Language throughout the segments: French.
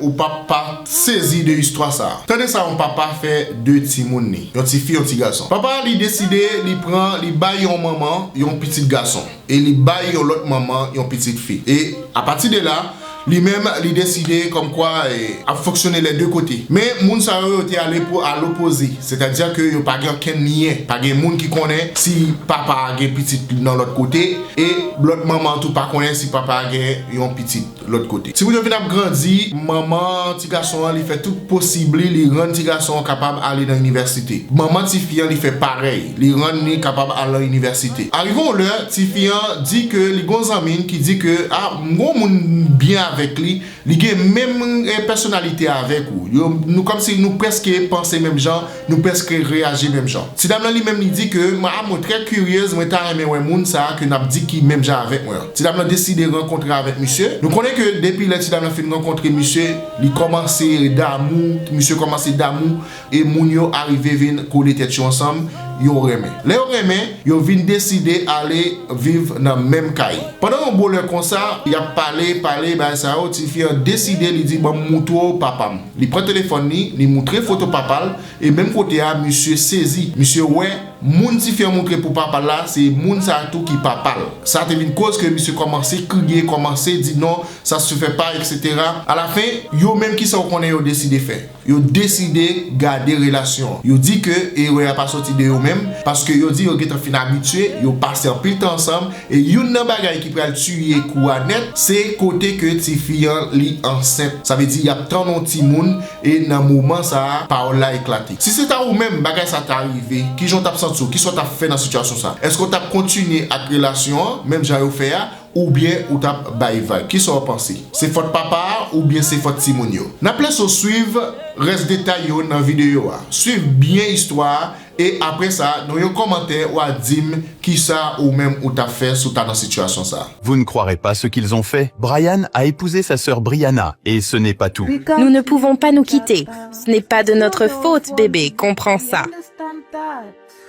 ou pas saisi de l'histoire ça. Tenez ça, on papa fait deux petits moun ni. Un petit fille, un petit garçon. Papa il décide, il prend, il baille yon maman, yon petit garçon. Et il baille yon l'autre maman, yon petite fille. Et à partir de là, lui-même, il décidé comme quoi à fonctionner les deux côtés. Mais moun sa yo était allé à l'opposé. C'est-à-dire que yo pas gen lien, pas gen moun qui connaît si papa a gen petit dans l'autre côté et l'autre maman tout pas connaît si papa a gen yon petit l'autre côté. Si vous avez grandi, maman petit garçon il fait tout possible, il rend petit garçon capable d'aller dans l'université. Maman petit fille il fait pareil, il rend capable d'aller à l'université. Arrivons là, petit fille dit que les gon amis qui dit que mon moun bien avec lui, il a même personnalité avec vous. Nous comme si nous presque penser même genre, nous presque réagir même genre. Si dame là lui-même il dit que moi très curieuse, moi t'a aimé ouais moun ça que n'a dit qui même genre avec moi. Si dame là décidé de rencontrer avec monsieur, nous connaissons que depuis là si dame là fin rencontrer monsieur, il commençait d'amour, monsieur commençait d'amour et moun yo arrivé vinn coller tête ensemble. Yo remè. Les remè, yo vin décider aller vivre dans même caille. Pendant un bon comme ça, il a parlé, ben ça a ti a décidé, il dit bon montre papa. Il prend téléphone il montre photo papa et même côté à monsieur saisi. Monsieur ouais, moun ti fi montrer pour papa là, c'est moun ça tout qui papa. Ça a été une cause que monsieur commençait crier, commençait dire non, ça se fait pas etc. À la fin, yo même qui ça connaît yo décidé faire. Yo décidé garder relation. Yo dit que et ouais a pas sorti de eux même parce que yo dit yo get fin habitué, yo passé en pile temps ensemble et yon nan bagay qui pral tuer kou net, c'est côté que ti fille li enceinte. Ça veut dire y a tant non ti moun et dans moment ça parole là éclaté. Si c'est à ou même bagay ça t'est arrivé, qui j'ont t'a senti, qui soit t'a fait dans situation ça. Est-ce qu'on t'a continué à relation même j'ai fait ou bien ou t'a baï vague. Qui sont pensé? C'est faute papa ou bien c'est faute Simonio. N'a place au suivre reste détail dans la vidéo. Suivre bien histoire et après ça dans un commentaire ou à dire qui ça ou même ou t'a fait sous ta dans situation ça. Vous ne croirez pas ce qu'ils ont fait. Brian a épousé sa sœur Brianna et ce n'est pas tout. Nous ne pouvons pas nous quitter. Ce n'est pas de notre faute, bébé. Comprends ça.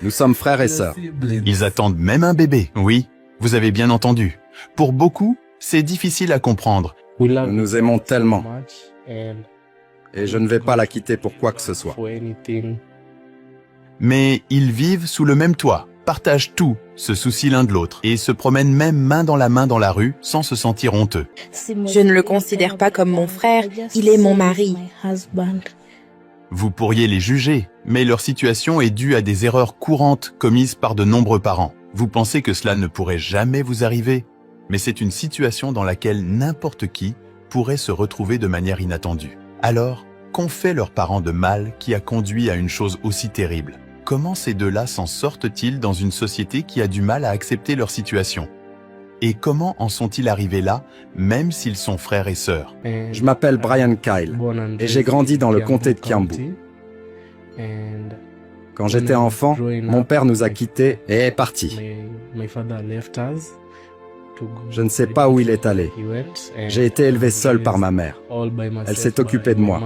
Nous sommes frères et sœurs. Ils attendent même un bébé. Oui, vous avez bien entendu. Pour beaucoup, c'est difficile à comprendre. Nous nous aimons tellement. Et je ne vais pas la quitter pour quoi que ce soit. Mais ils vivent sous le même toit, partagent tout, se soucient l'un de l'autre et se promènent même main dans la rue sans se sentir honteux. Je ne le considère pas comme mon frère, il est mon mari. Vous pourriez les juger, mais leur situation est due à des erreurs courantes commises par de nombreux parents. Vous pensez que cela ne pourrait jamais vous arriver, mais c'est une situation dans laquelle n'importe qui pourrait se retrouver de manière inattendue. Alors, qu'ont fait leurs parents de mal qui a conduit à une chose aussi terrible? Comment ces deux-là s'en sortent-ils dans une société qui a du mal à accepter leur situation? Et comment en sont-ils arrivés là, même s'ils sont frères et sœurs? Je m'appelle Brian Kyle et j'ai grandi dans le comté de Kiambu. Quand j'étais enfant, mon père nous a quittés et est parti. Je ne sais pas où il est allé. J'ai été élevé seul par ma mère. Elle s'est occupée de moi.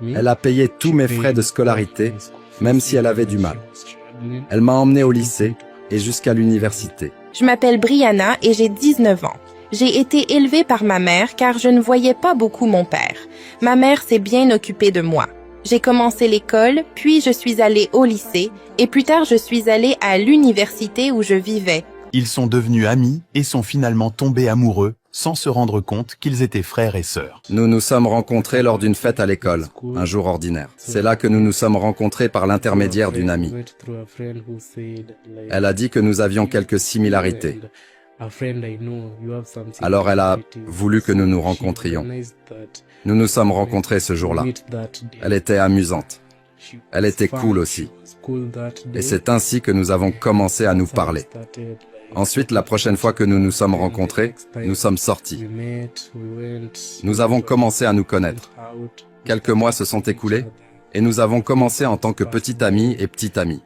Elle a payé tous mes frais de scolarité, même si elle avait du mal. Elle m'a emmené au lycée et jusqu'à l'université. Je m'appelle Brianna et j'ai 19 ans. J'ai été élevée par ma mère car je ne voyais pas beaucoup mon père. Ma mère s'est bien occupée de moi. J'ai commencé l'école, puis je suis allée au lycée, et plus tard je suis allée à l'université où je vivais. Ils sont devenus amis et sont finalement tombés amoureux sans se rendre compte qu'ils étaient frères et sœurs. Nous nous sommes rencontrés lors d'une fête à l'école, un jour ordinaire. C'est là que nous nous sommes rencontrés par l'intermédiaire d'une amie. Elle a dit que nous avions quelques similarités. Alors elle a voulu que nous nous rencontrions. Nous nous sommes rencontrés ce jour-là. Elle était amusante. Elle était cool aussi. Et c'est ainsi que nous avons commencé à nous parler. Ensuite, la prochaine fois que nous nous sommes rencontrés, nous sommes sortis. Nous avons commencé à nous connaître. Quelques mois se sont écoulés et nous avons commencé en tant que petit ami et petite amie.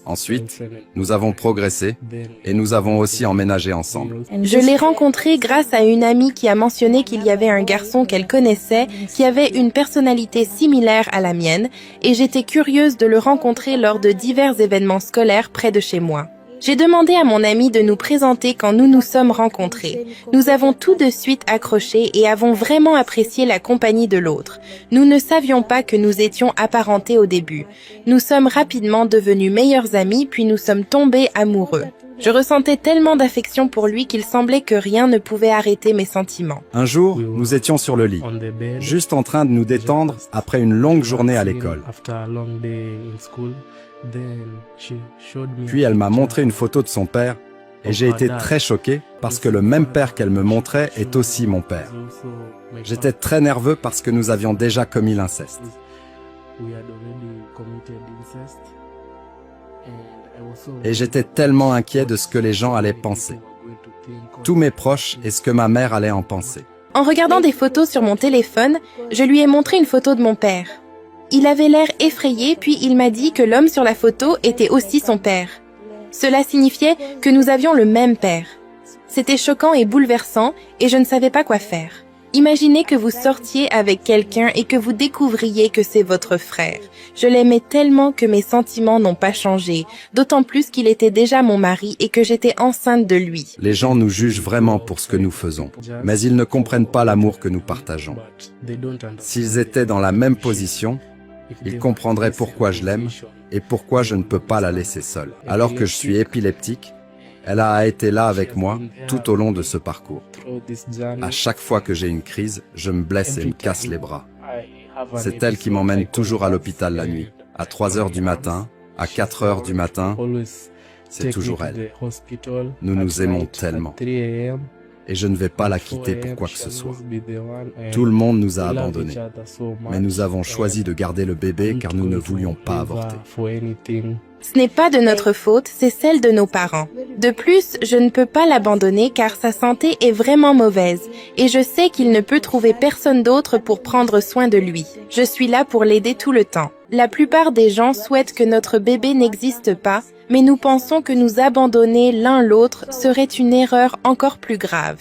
Ensuite, nous avons progressé et nous avons aussi emménagé ensemble. Je l'ai rencontré grâce à une amie qui a mentionné qu'il y avait un garçon qu'elle connaissait qui avait une personnalité similaire à la mienne et j'étais curieuse de le rencontrer lors de divers événements scolaires près de chez moi. J'ai demandé à mon ami de nous présenter quand nous nous sommes rencontrés. Nous avons tout de suite accroché et avons vraiment apprécié la compagnie de l'autre. Nous ne savions pas que nous étions apparentés au début. Nous sommes rapidement devenus meilleurs amis puis nous sommes tombés amoureux. Je ressentais tellement d'affection pour lui qu'il semblait que rien ne pouvait arrêter mes sentiments. Un jour, nous étions sur le lit, juste en train de nous détendre après une longue journée à l'école. Puis elle m'a montré une photo de son père et j'ai été très choqué parce que le même père qu'elle me montrait est aussi mon père. J'étais très nerveux parce que nous avions déjà commis l'inceste. Et j'étais tellement inquiet de ce que les gens allaient penser. Tous mes proches et ce que ma mère allait en penser. En regardant des photos sur mon téléphone, je lui ai montré une photo de mon père. Il avait l'air effrayé, puis il m'a dit que l'homme sur la photo était aussi son père. Cela signifiait que nous avions le même père. C'était choquant et bouleversant, et je ne savais pas quoi faire. Imaginez que vous sortiez avec quelqu'un et que vous découvriez que c'est votre frère. Je l'aimais tellement que mes sentiments n'ont pas changé, d'autant plus qu'il était déjà mon mari et que j'étais enceinte de lui. Les gens nous jugent vraiment pour ce que nous faisons, mais ils ne comprennent pas l'amour que nous partageons. S'ils étaient dans la même position, ils comprendraient pourquoi je l'aime et pourquoi je ne peux pas la laisser seule. Alors que je suis épileptique, elle a été là avec moi tout au long de ce parcours. À chaque fois que j'ai une crise, je me blesse et me casse les bras. C'est elle qui m'emmène toujours à l'hôpital la nuit, à 3 heures du matin, à 4 heures du matin. C'est toujours elle. Nous nous aimons tellement. Et je ne vais pas la quitter pour quoi que ce soit. Tout le monde nous a abandonnés. Mais nous avons choisi de garder le bébé car nous ne voulions pas avorter. Ce n'est pas de notre faute, c'est celle de nos parents. De plus, je ne peux pas l'abandonner car sa santé est vraiment mauvaise et je sais qu'il ne peut trouver personne d'autre pour prendre soin de lui. Je suis là pour l'aider tout le temps. La plupart des gens souhaitent que notre bébé n'existe pas, mais nous pensons que nous abandonner l'un l'autre serait une erreur encore plus grave.